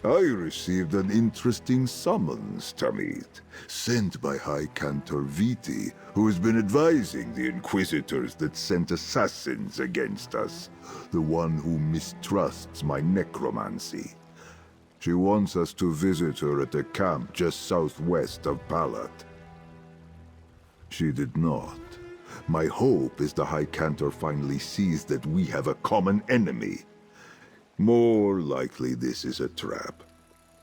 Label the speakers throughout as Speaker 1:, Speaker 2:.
Speaker 1: I received an interesting summons, Tamid, sent by High Cantor Viti, who has been advising the Inquisitors that sent assassins against us, the one who mistrusts my necromancy. She wants us to visit her at a camp just southwest of Palat. She did not. My hope is the High Cantor finally sees that we have a common enemy. More likely this is a trap.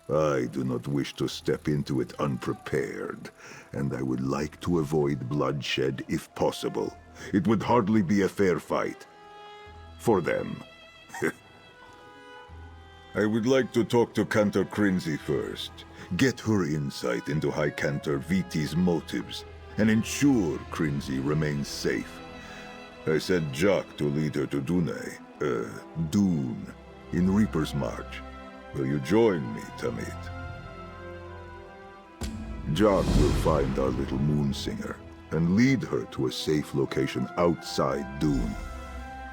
Speaker 1: I do not wish to step into it unprepared, and I would like to avoid bloodshed if possible. It would hardly be a fair fight. For them. I would like to talk to Cantor Crinzy first, get her insight into High Cantor Viti's motives, and ensure Crinzy remains safe. I sent Jock to lead her to Dune, in Reaper's March. Will you join me, Tamid? Jock will find our little moonsinger, and lead her to a safe location outside Dune.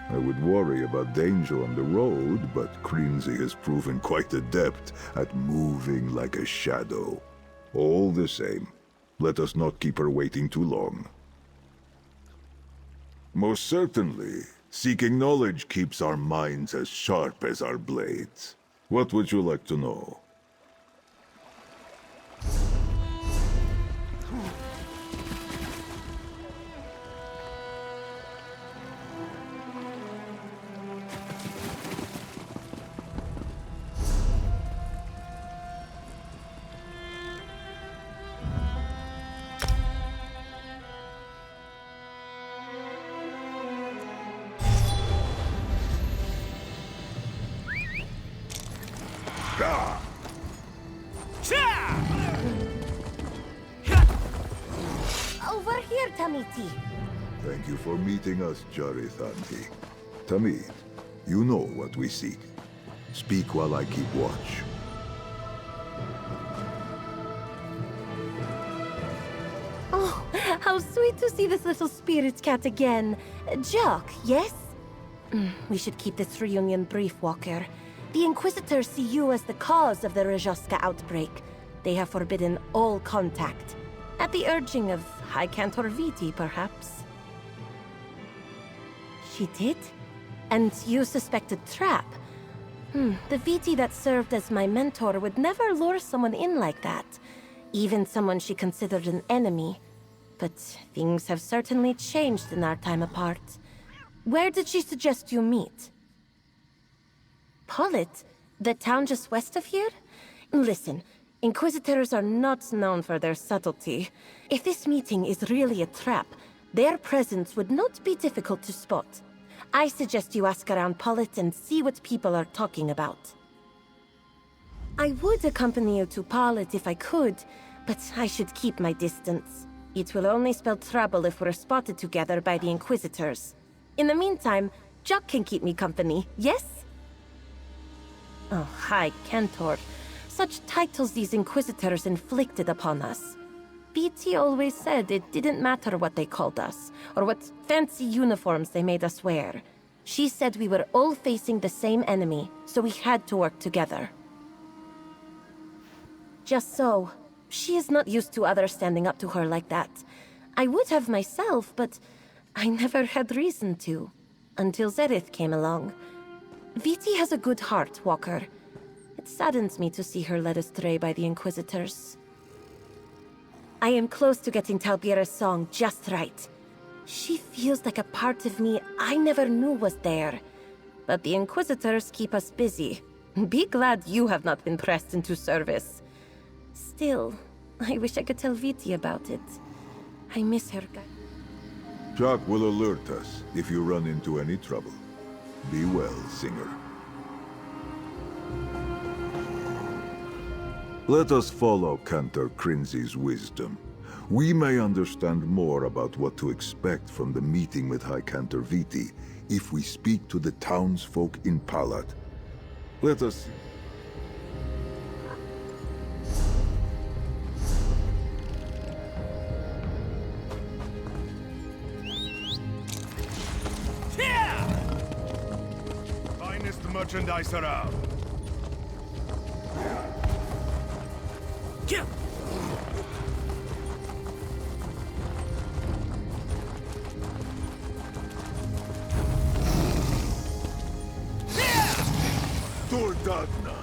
Speaker 1: I would worry about danger on the road, but Crinzy has proven quite adept at moving like a shadow. All the same, let us not keep her waiting too long. Most certainly. Seeking knowledge keeps our minds as sharp as our blades. What would you like to know?
Speaker 2: Over here, Tamiti.
Speaker 1: Thank you for meeting us, Jarithanti. Tamid, you know what we seek. Speak while I keep watch.
Speaker 2: Oh, how sweet to see this little spirit cat again. Jock, yes? We should keep this reunion brief, Walker. The Inquisitors see you as the cause of the Rajoska outbreak. They have forbidden all contact. At the urging of High Cantor Viti, perhaps. She did? And you suspected trap? The Viti that served as my mentor would never lure someone in like that. Even someone she considered an enemy. But things have certainly changed in our time apart. Where did she suggest you meet? Pollet? The town just west of here? Listen, Inquisitors are not known for their subtlety. If this meeting is really a trap, their presence would not be difficult to spot. I suggest you ask around Pollet and see what people are talking about. I would accompany you to Pollet if I could, but I should keep my distance. It will only spell trouble if we're spotted together by the Inquisitors. In the meantime, Jock can keep me company, yes? Oh, High Cantor. Such titles these Inquisitors inflicted upon us. BT always said it didn't matter what they called us, or what fancy uniforms they made us wear. She said we were all facing the same enemy, so we had to work together. Just so. She is not used to others standing up to her like that. I would have myself, but I never had reason to. Until Zerith came along. Viti has a good heart, Walker. It saddens me to see her led astray by the Inquisitors. I am close to getting Talbira's song just right. She feels like a part of me I never knew was there. But the Inquisitors keep us busy. Be glad you have not been pressed into service. Still, I wish I could tell Viti about it. I miss her.
Speaker 1: Jock will alert us if you run into any trouble. Be well, Singer. Let us follow Cantor Crinzy's wisdom. We may understand more about what to expect from the meeting with High Cantor Viti if we speak to the townsfolk in Palat. Let us...
Speaker 3: Finest merchandise around.
Speaker 1: Dordagna!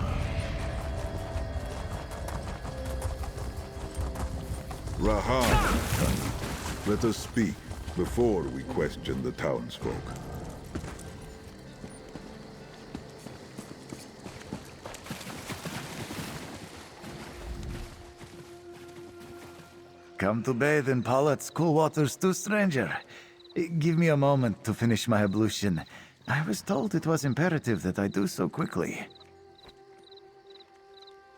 Speaker 1: Rahan, let us speak before we question the townsfolk.
Speaker 3: Come to bathe in Palat's cool waters too, stranger. Give me a moment to finish my ablution. I was told it was imperative that I do so quickly.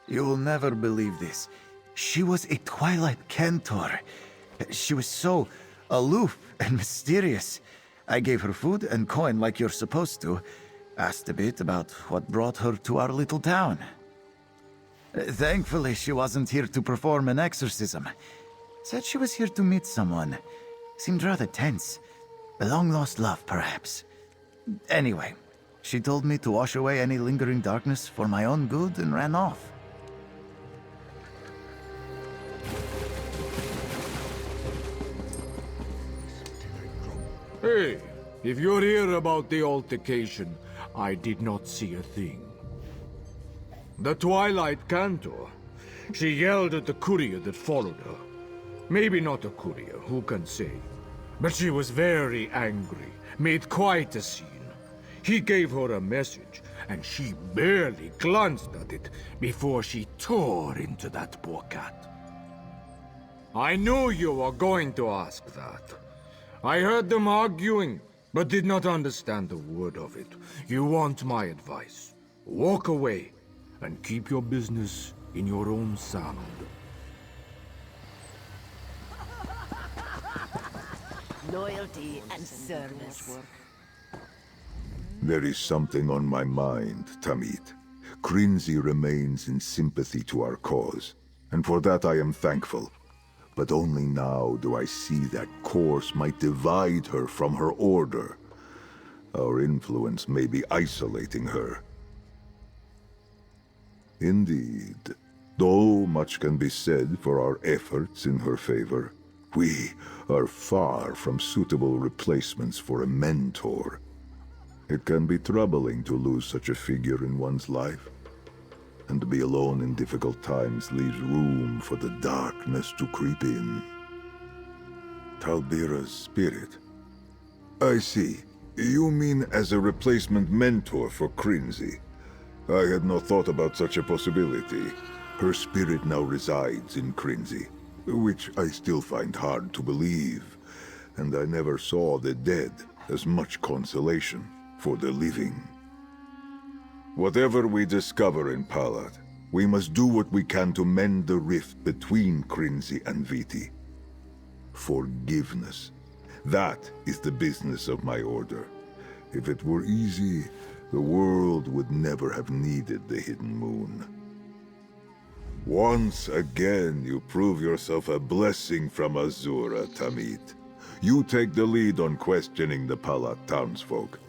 Speaker 3: You will never believe this. She was a Twilight Cantor. She was so aloof and mysterious. I gave her food and coin like you're supposed to. Asked a bit about what brought her to our little town. Thankfully, she wasn't here to perform an exorcism. Said she was here to meet someone. Seemed rather tense. A long-lost love, perhaps. Anyway, she told me to wash away any lingering darkness for my own good and ran off.
Speaker 4: Hey, if you're here about the altercation, I did not see a thing. The Twilight Cantor. She yelled at the courier that followed her. Maybe not a courier, who can say? But she was very angry, made quite a scene. He gave her a message, and she barely glanced at it before she tore into that poor cat. I knew you were going to ask that. I heard them arguing, but did not understand a word of it. You want my advice. Walk away, and keep your business in your own sound.
Speaker 5: Loyalty and service.
Speaker 1: There is something on my mind, Tamid. Krinzi remains in sympathy to our cause, and for that I am thankful. But only now do I see that course might divide her from her order. Our influence may be isolating her. Indeed. Though much can be said for our efforts in her favor, we are far from suitable replacements for a mentor. It can be troubling to lose such a figure in one's life. And to be alone in difficult times leaves room for the darkness to creep in. Talbira's spirit. I see. You mean as a replacement mentor for Krinzi? I had not thought about such a possibility. Her spirit now resides in Krinzi, which I still find hard to believe. And I never saw the dead as much consolation for the living. Whatever we discover in Palat, we must do what we can to mend the rift between Krinzi and Viti. Forgiveness. That is the business of my order. If it were easy, the world would never have needed the Hidden Moon. Once again, you prove yourself a blessing from Azura, Tamid. You take the lead on questioning the Palat townsfolk.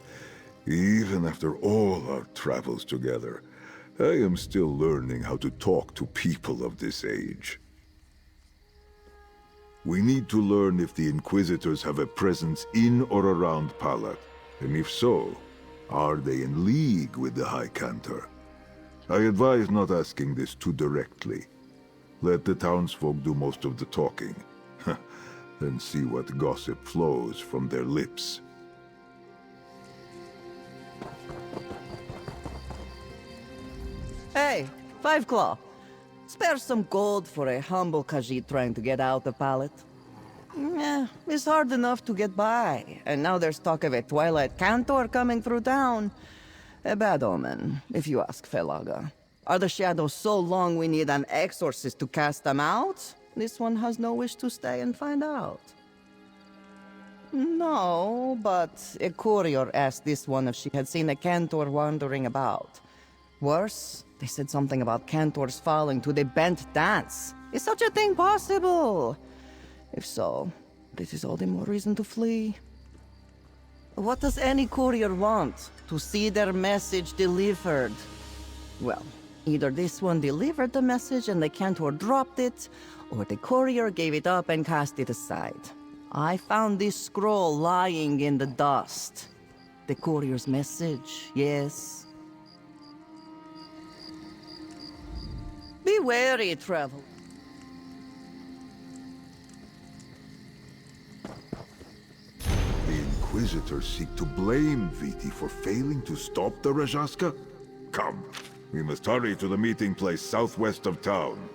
Speaker 1: Even after all our travels together, I am still learning how to talk to people of this age. We need to learn if the Inquisitors have a presence in or around Palat, and if so, are they in league with the High Cantor? I advise not asking this too directly. Let the townsfolk do most of the talking, and see what gossip flows from their lips.
Speaker 5: Hey, Five Claw. Spare some gold for a humble Khajiit trying to get out of Palat. It's hard enough to get by, and now there's talk of a Twilight Cantor coming through town. A bad omen, if you ask Felaga. Are the shadows so long we need an exorcist to cast them out? This one has no wish to stay and find out. No, but a courier asked this one if she had seen a Cantor wandering about. Worse, they said something about Cantors falling to the bent dance. Is such a thing possible? If so, this is all the more reason to flee. What does any courier want? To see their message delivered? Well, Either this one delivered the message and the Cantor dropped it, or the courier gave it up and cast it aside. I found this scroll lying in the dust. The courier's message, yes. Be wary, travel.
Speaker 1: The Inquisitors seek to blame Viti for failing to stop the Rajaska? Come, we must hurry to the meeting place southwest of town.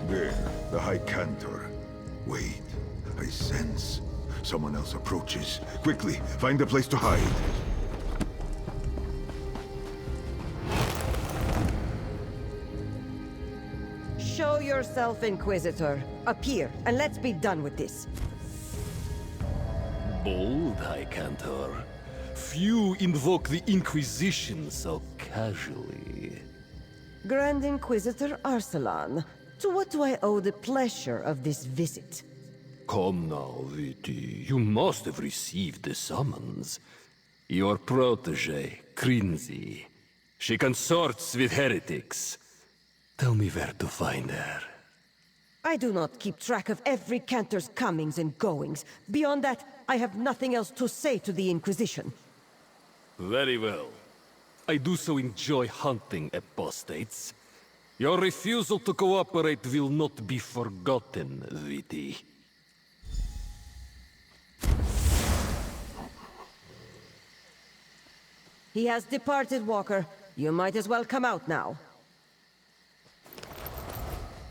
Speaker 1: There, the High Cantor. Wait, I sense someone else approaches. Quickly, find a place to hide.
Speaker 6: Show yourself, Inquisitor. Appear, and let's be done with this.
Speaker 7: Bold, High Cantor. Few invoke the Inquisition so casually.
Speaker 6: Grand Inquisitor Arsalan, to what do I owe the pleasure of this visit?
Speaker 7: Come now, Viti. You must have received the summons. Your protege, Krinzi. She consorts with heretics. Tell me where to find her.
Speaker 6: I do not keep track of every Cantor's comings and goings. Beyond that, I have nothing else to say to the Inquisition.
Speaker 7: Very well. I do so enjoy hunting apostates. Your refusal to cooperate will not be forgotten, Viti.
Speaker 6: He has departed, Walker. You might as well come out now.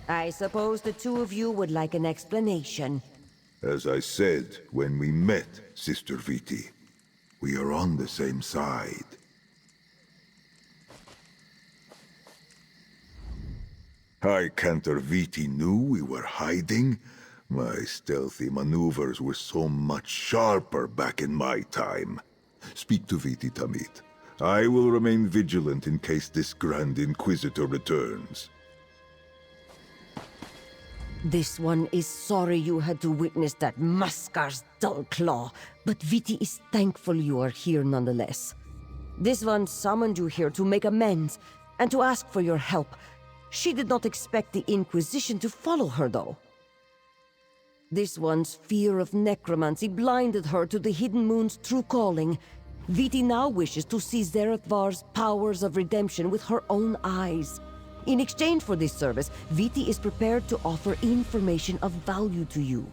Speaker 6: I suppose the two of you would like an explanation.
Speaker 1: As I said when we met, Sister Viti, we are on the same side. High Cantor Viti knew we were hiding. My stealthy maneuvers were so much sharper back in my time. Speak to Viti, Tamit. I will remain vigilant in case this Grand Inquisitor returns.
Speaker 6: This one is sorry you had to witness that Mascar's dull claw, but Viti is thankful you are here nonetheless. This one summoned you here to make amends and to ask for your help. She did not expect the Inquisition to follow her, though. This one's fear of necromancy blinded her to the Hidden Moon's true calling. Viti now wishes to see Zerit-var's powers of redemption with her own eyes. In exchange for this service, Viti is prepared to offer information of value to you.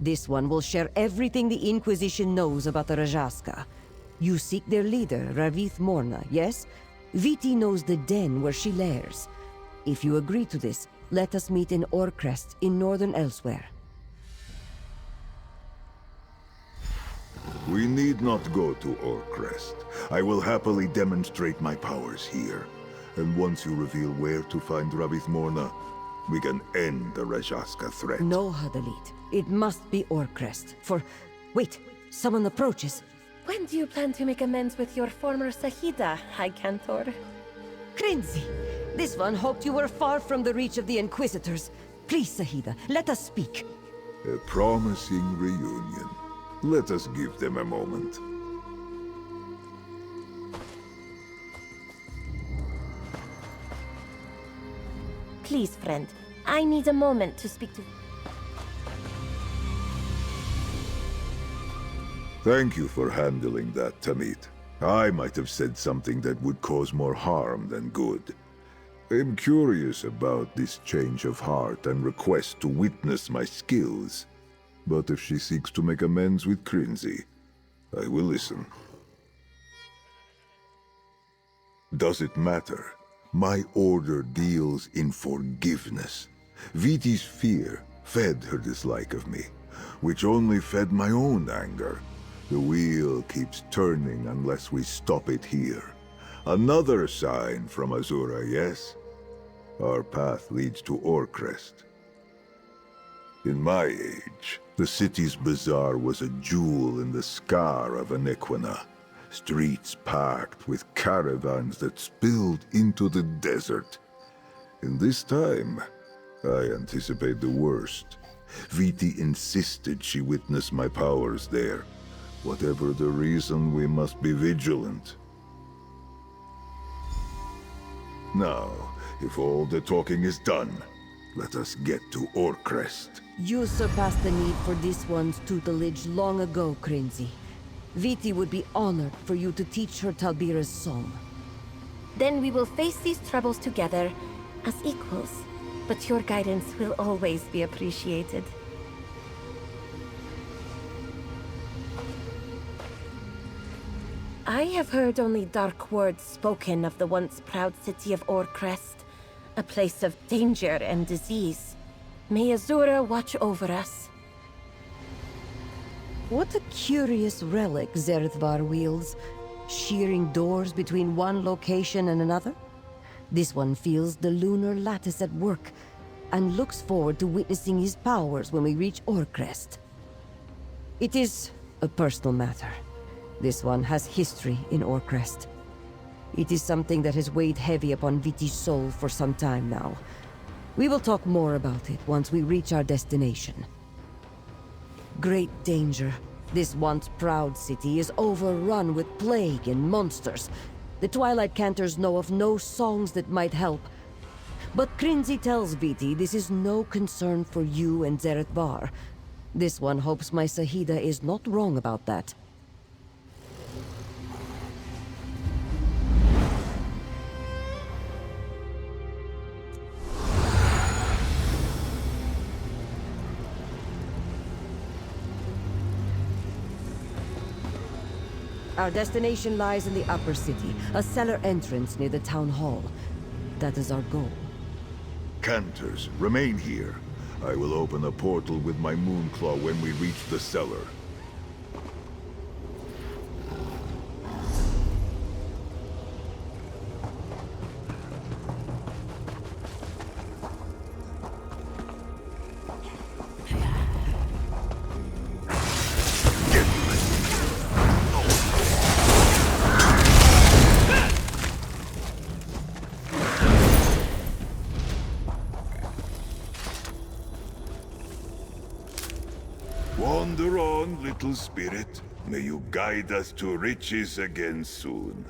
Speaker 6: This one will share everything the Inquisition knows about the Rajaska. You seek their leader, Ravith Morna, yes? Viti knows the den where she lairs. If you agree to this, let us meet in Orcrest in northern Elsewhere.
Speaker 1: We need not go to Orcrest. I will happily demonstrate my powers here. And once you reveal where to find Ravith Morna, we can end the Rajaska threat.
Speaker 6: No, Hadalit. It must be Orcrest. Wait, someone approaches.
Speaker 2: When do you plan to make amends with your former Sahida, High Cantor?
Speaker 6: Krinzi! This one hoped you were far from the reach of the Inquisitors. Please, Sahida, let us speak.
Speaker 1: A promising reunion. Let us give them a moment.
Speaker 2: Please, friend. I need a moment to speak to...
Speaker 1: Thank you for handling that, Tamit. I might have said something that would cause more harm than good. I'm curious about this change of heart and request to witness my skills. But if she seeks to make amends with Krinzi, I will listen. Does it matter? My order deals in forgiveness. Viti's fear fed her dislike of me, which only fed my own anger. The wheel keeps turning unless we stop it here. Another sign from Azura, yes? Our path leads to Orcrest. In my age, the city's bazaar was a jewel in the scar of Aniquina. Streets packed with caravans that spilled into the desert. In this time, I anticipate the worst. Viti insisted she witness my powers there. Whatever the reason, we must be vigilant. Now, if all the talking is done, let us get to Orcrest.
Speaker 6: You surpassed the need for this one's tutelage long ago, Crinzy. Viti would be honored for you to teach her Talbira's song.
Speaker 2: Then we will face these troubles together as equals. But your guidance will always be appreciated. I have heard only dark words spoken of the once proud city of Orcrest, a place of danger and disease. May Azura watch over us.
Speaker 6: What a curious relic Zerit-var wields, shearing doors between one location and another. This one feels the lunar lattice at work, and looks forward to witnessing his powers when we reach Orcrest. It is a personal matter. This one has history in Orcrest. It is something that has weighed heavy upon Viti's soul for some time now. We will talk more about it once we reach our destination. Great danger. This once proud city is overrun with plague and monsters. The Twilight Cantors know of no songs that might help. But Crinzy tells Viti this is no concern for you and Zareth-var. This one hopes my Sahida is not wrong about that. Our destination lies in the upper city, a cellar entrance near the town hall. That is our goal.
Speaker 1: Cantors, remain here. I will open a portal with my Moonclaw when we reach the cellar. Wander on, little spirit. May you guide us to riches again soon.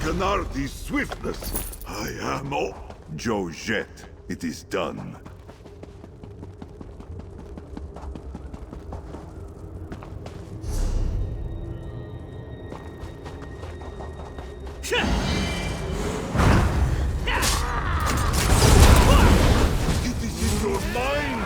Speaker 1: Canardi's swiftness. I am all. Josette, it is done. It is in your mind,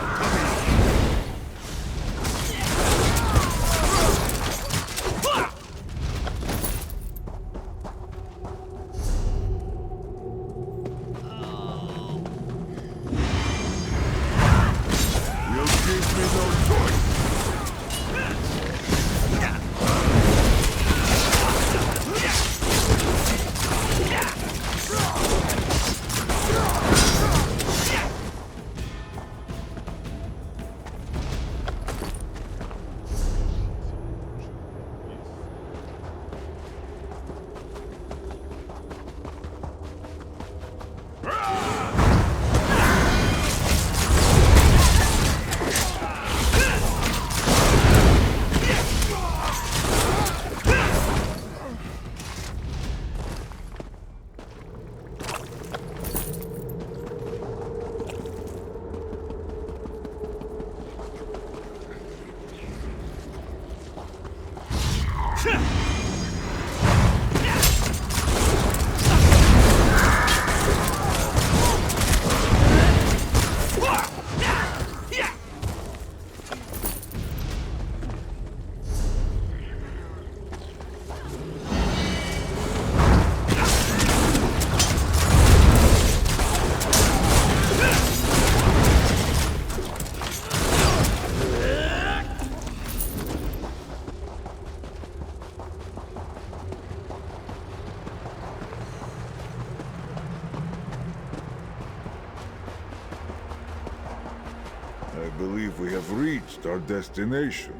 Speaker 1: I believe we have reached our destination.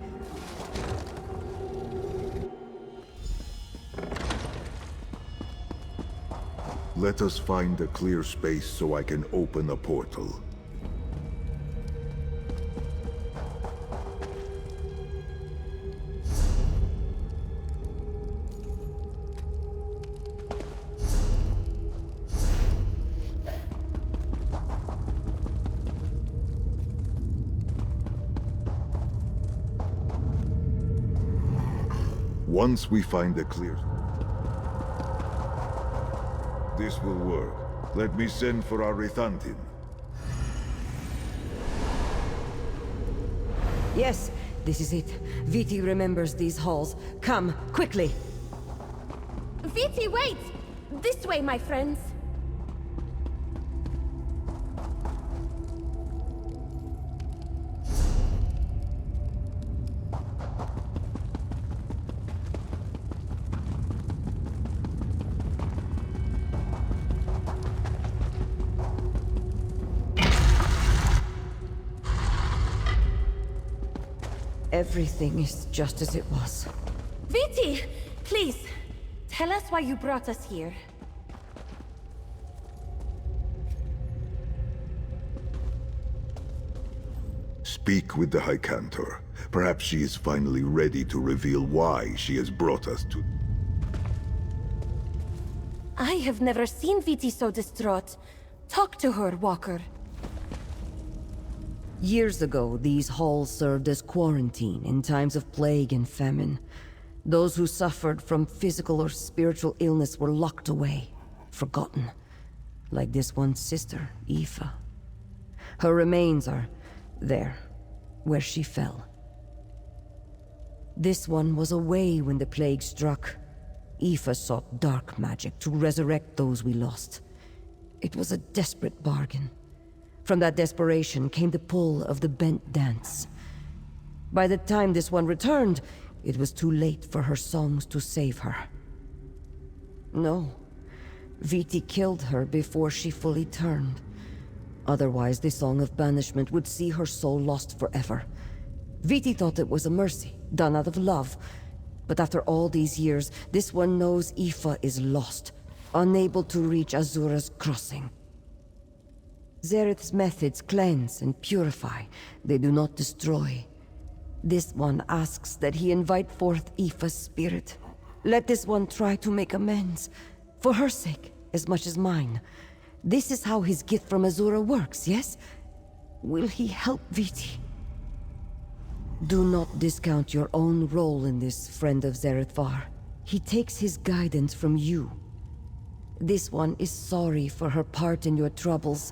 Speaker 1: Let us find a clear space so I can open a portal. Once we find a clear... This will work. Let me send for our Rethantin.
Speaker 6: Yes, this is it. Viti remembers these halls. Come, quickly!
Speaker 2: Viti, wait! This way, my friends.
Speaker 6: Everything is just as it was.
Speaker 2: Viti! Please, tell us why you brought us here.
Speaker 1: Speak with the High Cantor. Perhaps she is finally ready to reveal why she has brought us to...
Speaker 2: I have never seen Viti so distraught. Talk to her, Walker.
Speaker 6: Years ago, these halls served as quarantine in times of plague and famine. Those who suffered from physical or spiritual illness were locked away, forgotten. Like this one sister, Aoife. Her remains are there, where she fell. This one was away when the plague struck. Aoife sought dark magic to resurrect those we lost. It was a desperate bargain. From that desperation came the pull of the bent dance. By the time this one returned, it was too late for her songs to save her. No. Viti killed her before she fully turned. Otherwise, the Song of Banishment would see her soul lost forever. Viti thought it was a mercy, done out of love. But after all these years, this one knows Aoife is lost, unable to reach Azura's crossing. Zerith's methods cleanse and purify. They do not destroy. This one asks that he invite forth Aoife's spirit. Let this one try to make amends. For her sake, as much as mine. This is how his gift from Azura works, yes? Will he help Viti? Do not discount your own role in this, friend of Zerit-var. He takes his guidance from you. This one is sorry for her part in your troubles.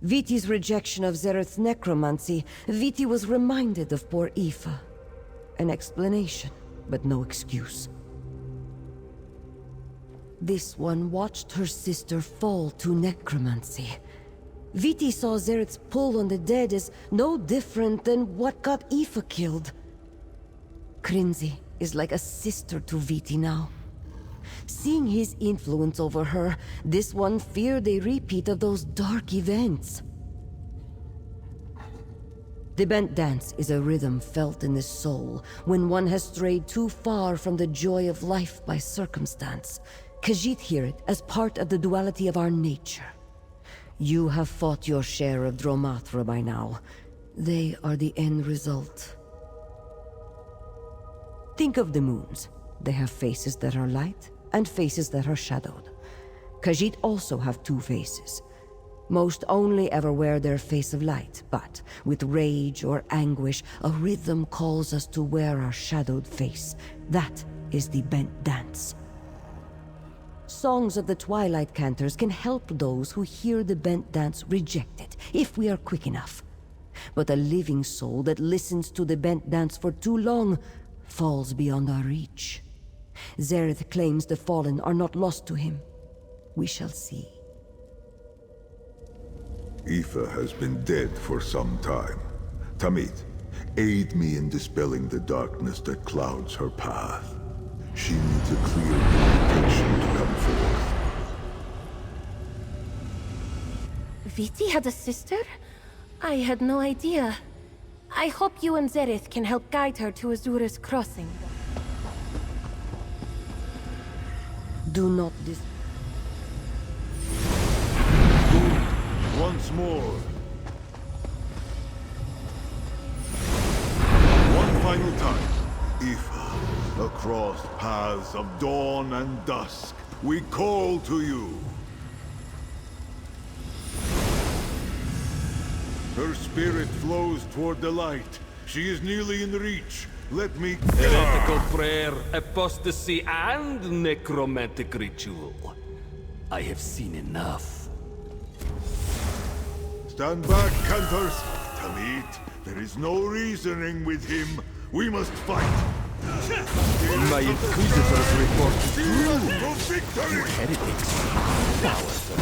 Speaker 6: Viti's rejection of Zerith's necromancy, Viti was reminded of poor Aoife. An explanation, but no excuse. This one watched her sister fall to necromancy. Viti saw Zerith's pull on the dead as no different than what got Aoife killed. Krinzi is like a sister to Viti now. Seeing his influence over her, this one feared a repeat of those dark events. The bent dance is a rhythm felt in the soul when one has strayed too far from the joy of life by circumstance. Khajiit hear it as part of the duality of our nature. You have fought your share of Dromathra by now. They are the end result. Think of the moons. They have faces that are light and faces that are shadowed. Khajiit also have two faces. Most only ever wear their face of light, but with rage or anguish, a rhythm calls us to wear our shadowed face. That is the bent dance. Songs of the Twilight Cantors can help those who hear the bent dance reject it, if we are quick enough. But a living soul that listens to the bent dance for too long falls beyond our reach. Zerith claims the fallen are not lost to him. We shall see.
Speaker 1: Aoife has been dead for some time. Tamit, aid me in dispelling the darkness that clouds her path. She needs a clear invitation to come forth.
Speaker 2: Viti had a sister? I had no idea. I hope you and Zerith can help guide her to Azura's crossing.
Speaker 6: Do not
Speaker 1: Once more. One final time. Aoife, across paths of dawn and dusk, we call to you. Her spirit flows toward the light. She is nearly in reach. Let me...
Speaker 7: Heretical prayer, apostasy, and necromantic ritual. I have seen enough.
Speaker 1: Stand back, Cantors. Tamit, there is no reasoning with him. We must fight.
Speaker 7: My inquisitors report
Speaker 1: To victory!
Speaker 7: heretics, powerful.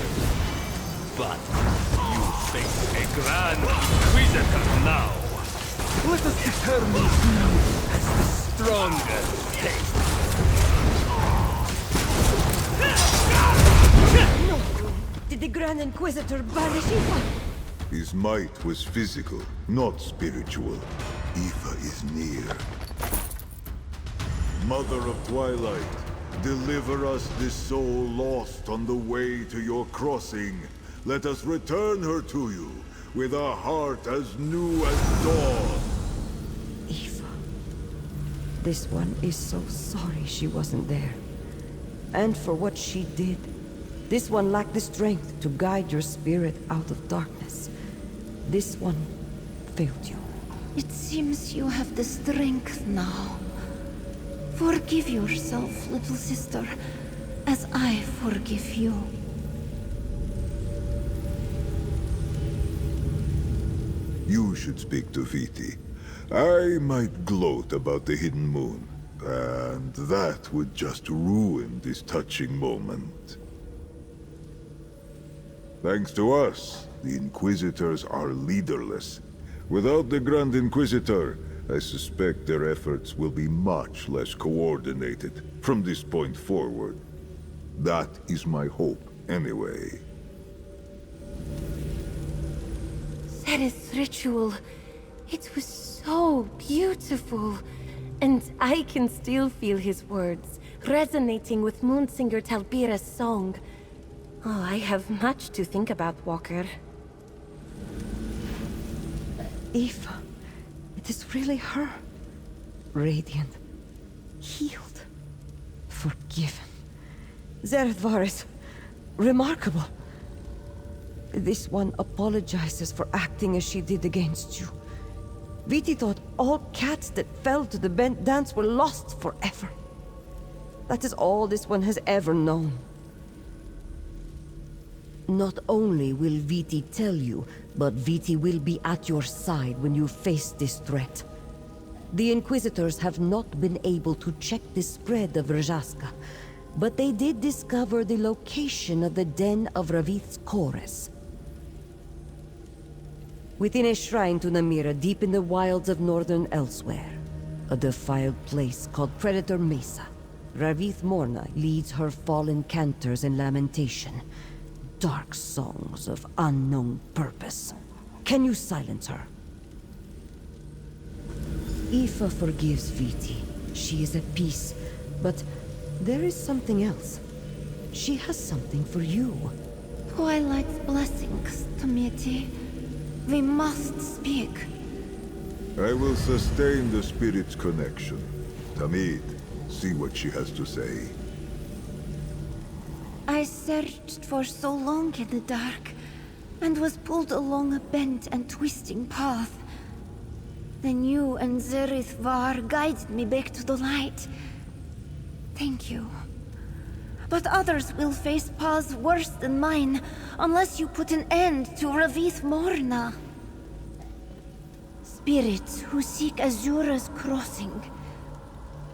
Speaker 7: But you face a grand inquisitor now. Let us determine who has the stronger taste.
Speaker 6: No! Did the Grand Inquisitor banish Aoife?
Speaker 1: His might was physical, not spiritual. Aoife is near. Mother of Twilight, deliver us this soul lost on the way to your crossing. Let us return her to you, with a heart as new as dawn.
Speaker 6: Aoife. This one is so sorry she wasn't there. And for what she did. This one lacked the strength to guide your spirit out of darkness. This one failed you.
Speaker 2: It seems you have the strength now. Forgive yourself, little sister, as I forgive you.
Speaker 1: You should speak to Viti. I might gloat about the hidden moon, and that would just ruin this touching moment. Thanks to us, the Inquisitors are leaderless. Without the Grand Inquisitor, I suspect their efforts will be much less coordinated from this point forward. That is my hope, anyway.
Speaker 2: Zerith's ritual, it was so beautiful. And I can still feel his words, resonating with Moonsinger Talbira's song. Oh, I have much to think about, Walker.
Speaker 6: Aoife, it is really her. Radiant. Healed. Forgiven. Zerit-var is remarkable. This one apologizes for acting as she did against you. Viti thought all cats that fell to the bent dance were lost forever. That is all this one has ever known. Not only will Viti tell you, but Viti will be at your side when you face this threat. The Inquisitors have not been able to check the spread of Rajaska, but they did discover the location of the den of Ravith's chorus. Within a shrine to Namira deep in the wilds of northern Elsewhere, a defiled place called Predator Mesa, Ravith Morna leads her fallen cantors in lamentation. Dark songs of unknown purpose. Can you silence her? Aoife forgives Viti. She is at peace. But there is something else. She has something for you.
Speaker 8: Twilight's blessings, Tamiti. We must speak.
Speaker 1: I will sustain the spirit's connection. Tamid, see what she has to say.
Speaker 8: I searched for so long in the dark, and was pulled along a bent and twisting path. Then you and Zerit-vara guided me back to the light. Thank you. But others will face paths worse than mine, unless you put an end to Ravith Morna. Spirits who seek Azura's crossing.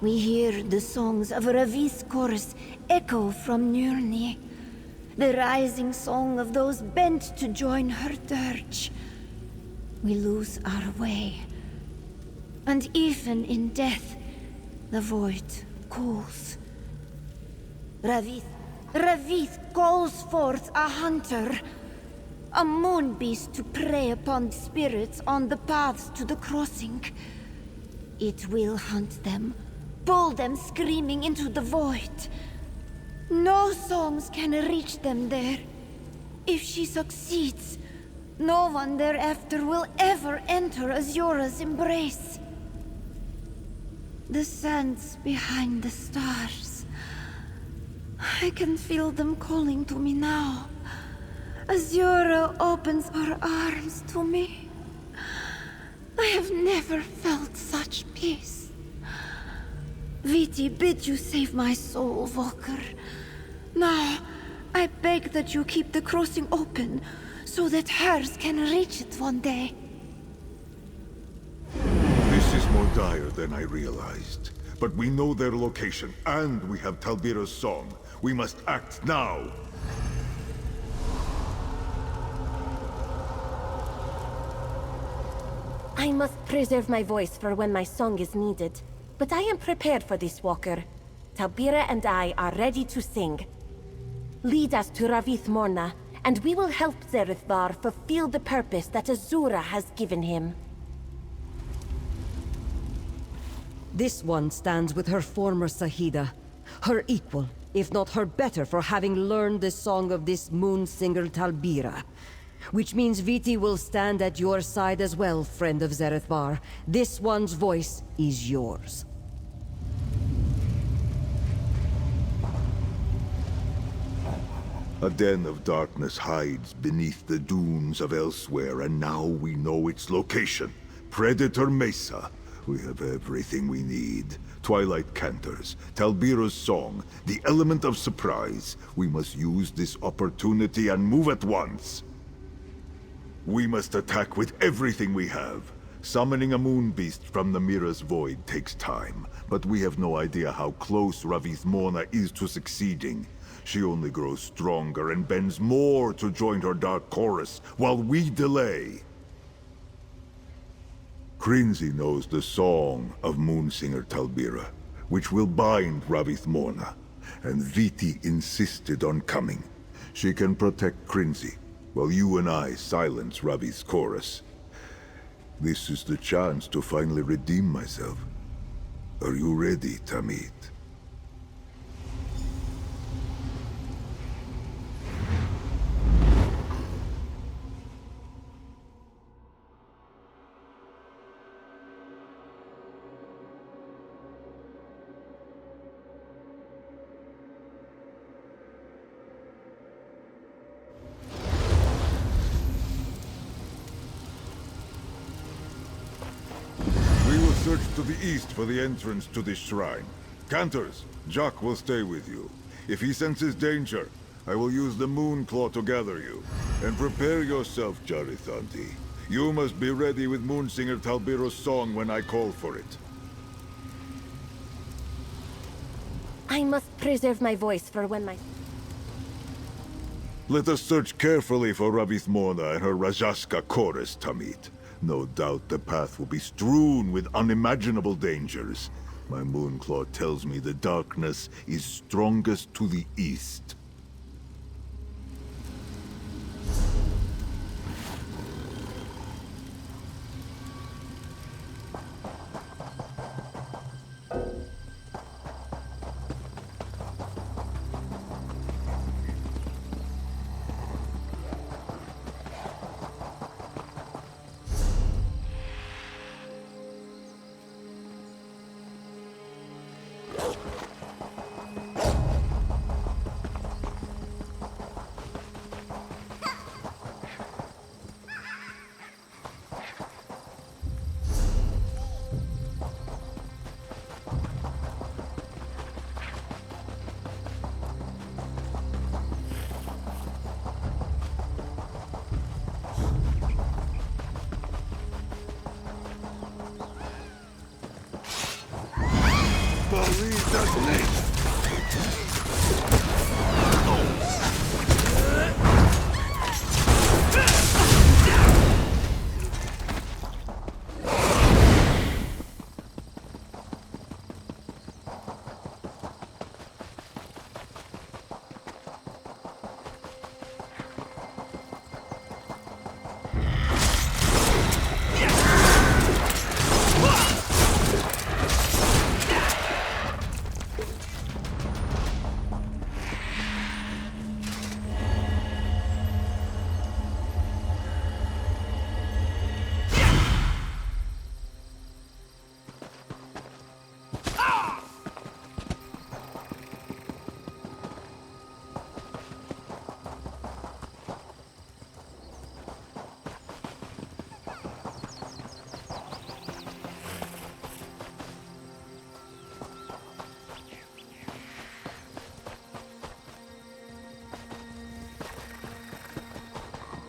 Speaker 8: We hear the songs of Ravith's chorus echo from Nurni, the rising song of those bent to join her dirge. We lose our way, and even in death, the void calls. Ravith calls forth a hunter, a moon beast to prey upon spirits on the paths to the crossing. It will hunt them, pull them screaming into the void. No songs can reach them there. If she succeeds, no one thereafter will ever enter Azura's embrace. The sands behind the stars. I can feel them calling to me now. Azura opens her arms to me. I have never felt such peace. Viti bid you save my soul, Walker. Now, I beg that you keep the crossing open, so that hers can reach it one day.
Speaker 1: This is more dire than I realized. But we know their location, and we have Talbira's song. We must act now!
Speaker 2: I must preserve my voice for when my song is needed. But I am prepared for this, Walker. Talbira and I are ready to sing. Lead us to Ravith Morna, and we will help Zerith-var fulfill the purpose that Azura has given him.
Speaker 6: This one stands with her former Sahida. Her equal, if not her better, for having learned the song of this moon singer Talbira. Which means Viti will stand at your side as well, friend of Zerith-var. This one's voice is yours.
Speaker 1: A den of darkness hides beneath the dunes of Elsewhere, and now we know its location. Predator Mesa. We have everything we need. Twilight Cantors, Talbira's song, the element of surprise. We must use this opportunity and move at once. We must attack with everything we have. Summoning a moon beast from the Mira's void takes time, but we have no idea how close Ravith Morna is to succeeding. She only grows stronger and bends more to join her dark chorus, while we delay. Krinzi knows the song of Moonsinger Talbira, which will bind Ravith Morna, and Viti insisted on coming. She can protect Krinzi, while you and I silence Ravith's chorus. This is the chance to finally redeem myself. Are you ready, Tamid? to the east for the entrance to this shrine. Cantors, Jock will stay with you. If he senses danger, I will use the moon claw to gather you. And prepare yourself, Jarithanti. You must be ready with Moonsinger Talbiro's song when I call for it.
Speaker 2: I must preserve my voice for when my...
Speaker 1: Let us search carefully for Ravith Morna and her Rajaska chorus, Tamit. No doubt the path will be strewn with unimaginable dangers. My Moonclaw tells me the darkness is strongest to the east.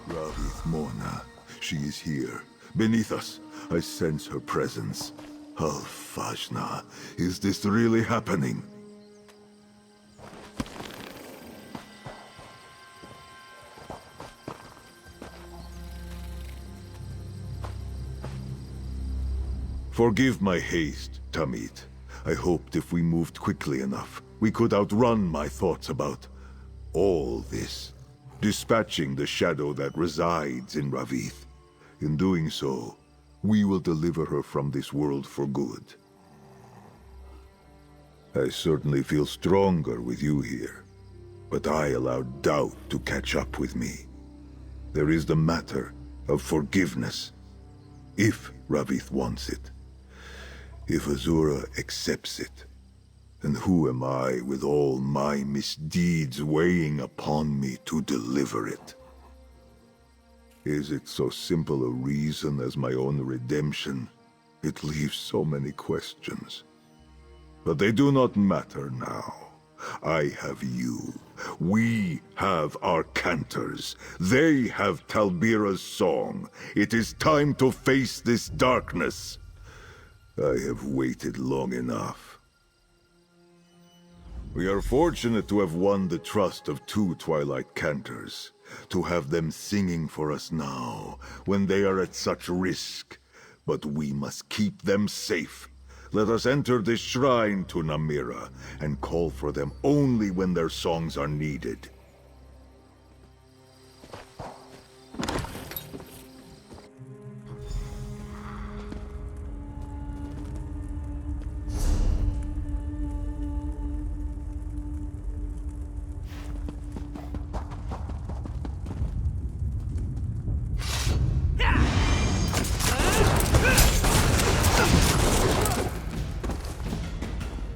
Speaker 1: Ravith Morna. She is here, beneath us. I sense her presence. Oh, Fajna, is this really happening? Forgive my haste, Tamit. I hoped if we moved quickly enough, we could outrun my thoughts about all this. Dispatching the shadow that resides in Ravith. In doing so, we will deliver her from this world for good. I certainly feel stronger with you here, but I allowed doubt to catch up with me. There is the matter of forgiveness, if Ravith wants it. If Azura accepts it. And who am I with all my misdeeds weighing upon me to deliver it? Is it so simple a reason as my own redemption? It leaves so many questions. But they do not matter now. I have you. We have our cantors. They have Talbira's song. It is time to face this darkness. I have waited long enough. We are fortunate to have won the trust of 2 Twilight Cantors, to have them singing for us now, when they are at such risk. But we must keep them safe. Let us enter this shrine to Namira, and call for them only when their songs are needed.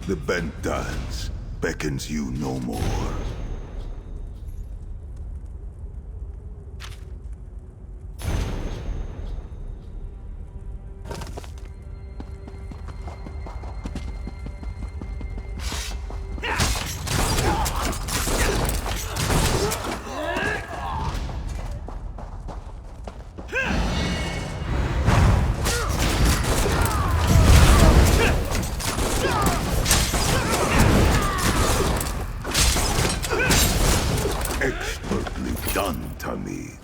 Speaker 1: The bent dance beckons you no more. done, Tamid.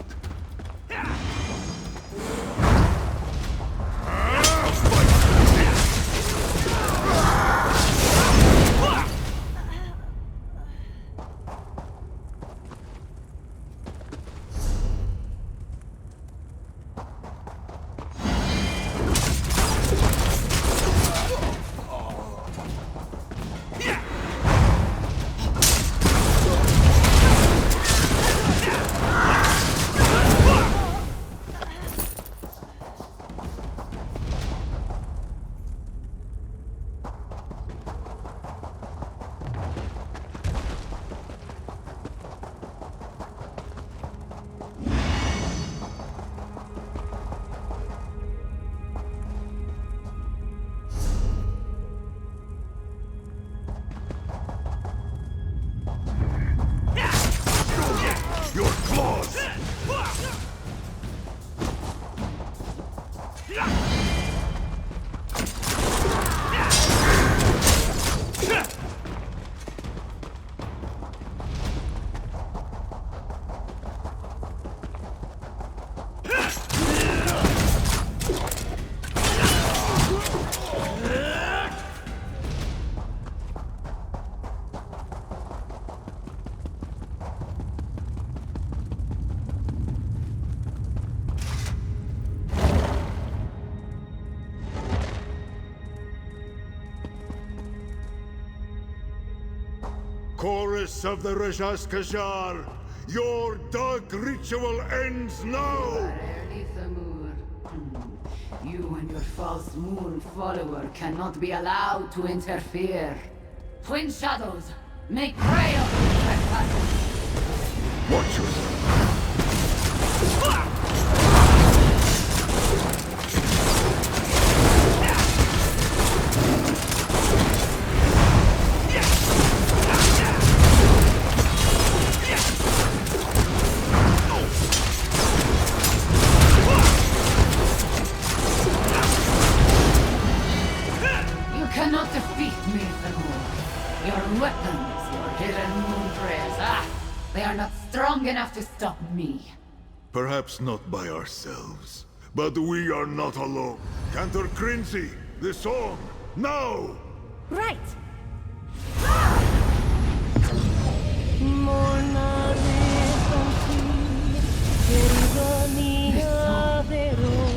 Speaker 1: Your claws! Chorus of the Rajas Kajar, your dark ritual ends now!
Speaker 9: You and your false moon follower cannot be allowed to interfere. Twin shadows, make prey of the trespassers.
Speaker 1: Watch yourself.
Speaker 9: Enough to stop me.
Speaker 1: Perhaps not by ourselves, but we are not alone. Cantor Crinzy, the song, now!
Speaker 2: Right!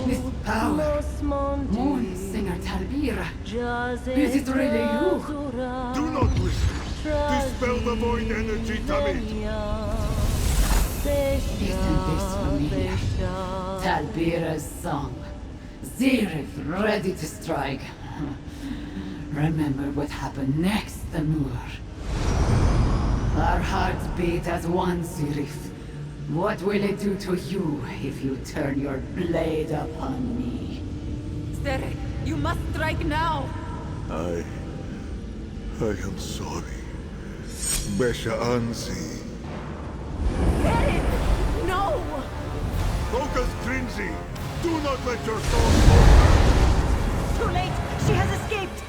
Speaker 9: This power, Moon Singer Talbira, is it really you?
Speaker 1: Do not listen! Dispel the void energy, Tamid!
Speaker 9: Isn't this familiar? Talbira's song. Zerith ready to strike. Remember what happened next, Amur. Our hearts beat as one, Zerith. What will it do to you if you turn your blade upon me?
Speaker 5: Zerith, you must strike now!
Speaker 1: I am sorry. Besha Anzi.
Speaker 2: No!
Speaker 1: Focus, Crinzy! Do not let your soul fall!
Speaker 2: Too late! She has escaped!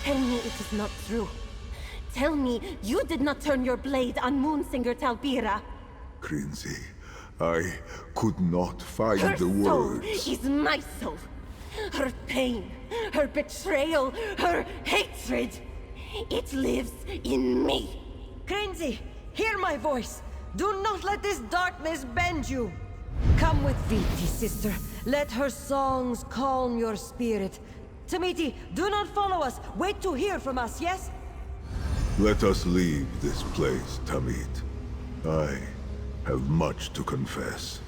Speaker 2: Tell me it is not true. Tell me you did not turn your blade on Moonsinger Talbira.
Speaker 1: Crinzy, I could not find
Speaker 2: Her
Speaker 1: the
Speaker 2: soul
Speaker 1: words.
Speaker 2: is my soul. Her pain, her betrayal, her hatred. It lives in me.
Speaker 6: Crinzy, hear my voice. Do not let this darkness bend you. Come with Viti, sister. Let her songs calm your spirit. Tamiti, do not follow us. Wait to hear from us, yes?
Speaker 1: Let us leave this place, Tamid. I have much to confess.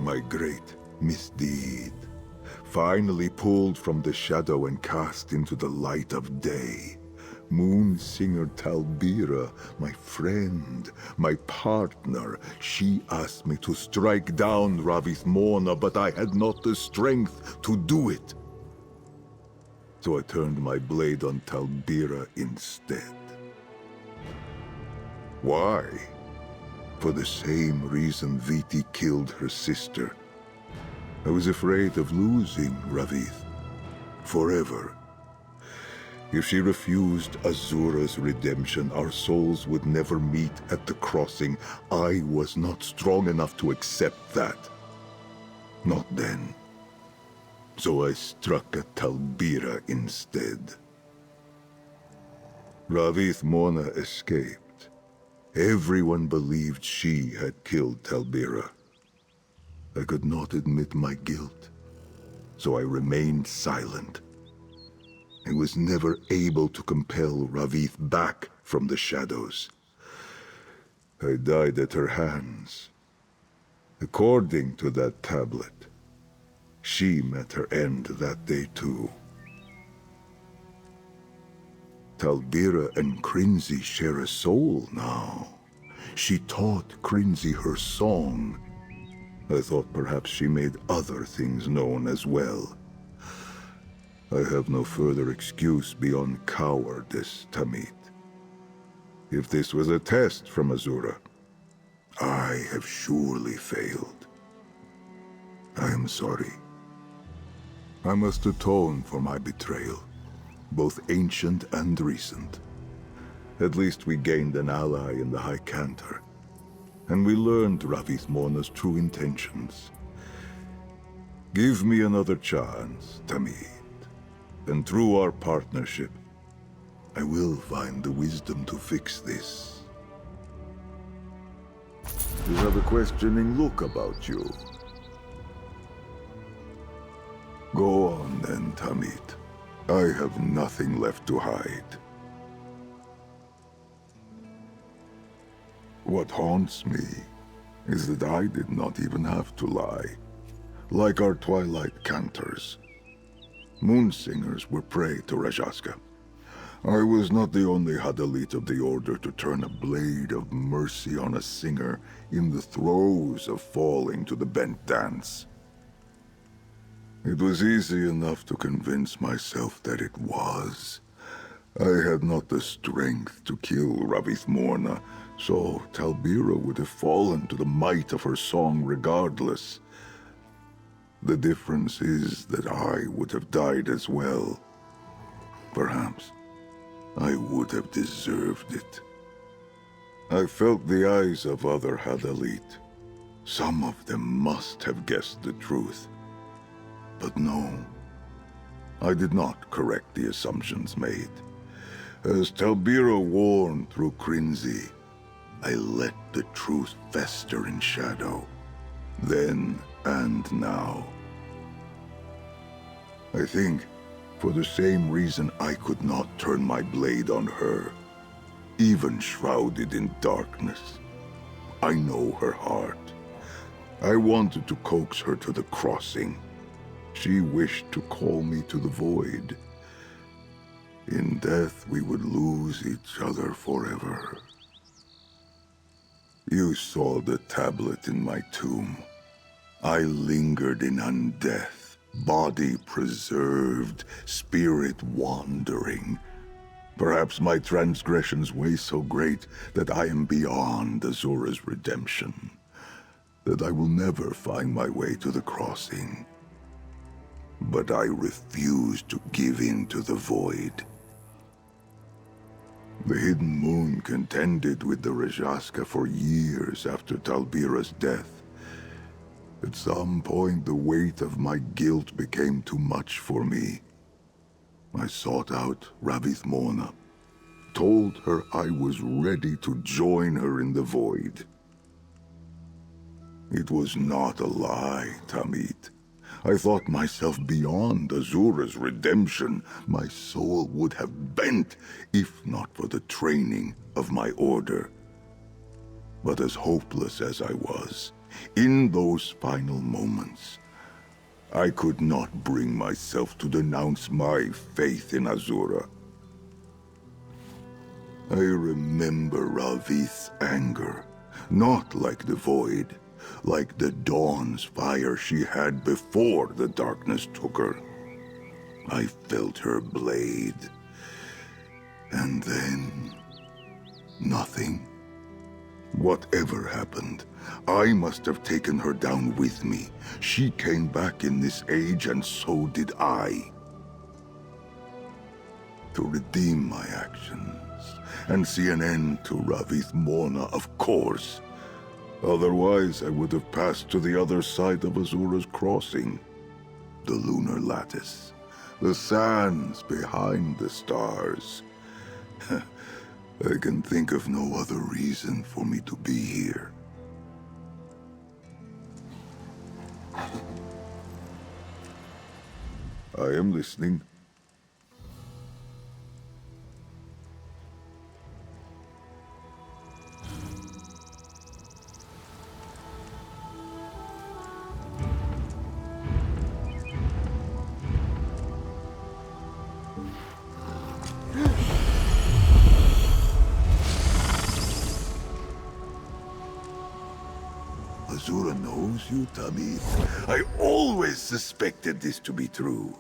Speaker 1: My great misdeed, finally pulled from the shadow and cast into the light of day. Moon Singer Talbira, my friend, my partner, she asked me to strike down Ravis Morna, but I had not the strength to do it. So I turned my blade on Talbira instead. Why? For the same reason Viti killed her sister. I was afraid of losing Ravith. Forever. If she refused Azura's redemption, our souls would never meet at the crossing. I was not strong enough to accept that. Not then. So I struck at Talbira instead. Ravith Mona escaped. Everyone believed she had killed Talbira. I could not admit my guilt, so I remained silent. I was never able to compel Ravith back from the shadows. I died at her hands. According to that tablet, she met her end that day too. Talbira and Krinzi share a soul now. She taught Krinzi her song. I thought perhaps she made other things known as well. I have no further excuse beyond cowardice, Tamit. If this was a test from Azura, I have surely failed. I am sorry. I must atone for my betrayal, both ancient and recent. At least we gained an ally in the High Cantor, and we learned Ravith Mona's true intentions. Give me another chance, Tamit, and through our partnership, I will find the wisdom to fix this. You have a questioning look about you. Go on then, Tamit. I have nothing left to hide. What haunts me is that I did not even have to lie. Like our Twilight Cantors. Moonsingers were prey to Rajaska. I was not the only Hadalit of the Order to turn a blade of mercy on a singer in the throes of falling to the bent dance. It was easy enough to convince myself that it was. I had not the strength to kill Ravith Morna, so Talbira would have fallen to the might of her song regardless. The difference is that I would have died as well. Perhaps I would have deserved it. I felt the eyes of other Hadalit. Some of them must have guessed the truth. But no, I did not correct the assumptions made. As Talbira warned through Krinzi, I let the truth fester in shadow, then and now. I think, for the same reason I could not turn my blade on her, even shrouded in darkness. I know her heart. I wanted to coax her to the crossing. She wished to call me to the void. In death, we would lose each other forever. You saw the tablet in my tomb. I lingered in undeath, body preserved, spirit wandering. Perhaps my transgressions weigh so great that I am beyond Azura's redemption, that I will never find my way to the crossing. But I refuse to give in to the void. The Hidden Moon contended with the Rajaska for years after Talbira's death. At some point, the weight of my guilt became too much for me. I sought out Ravith Morna, told her I was ready to join her in the void. It was not a lie, Tamit. I thought myself beyond Azura's redemption. My soul would have bent, if not for the training of my order. But as hopeless as I was, in those final moments, I could not bring myself to denounce my faith in Azura. I remember Ravith's anger, not like the void, like the dawn's fire she had before the darkness took her. I felt her blade. And then, nothing. Whatever happened, I must have taken her down with me. She came back in this age, and so did I. To redeem my actions, and see an end to Ravith Morna, of course. Otherwise, I would have passed to the other side of Azura's crossing. The lunar lattice. The sands behind the stars. I can think of no other reason for me to be here. I am listening. Azura knows you, Tamid. I always suspected this to be true.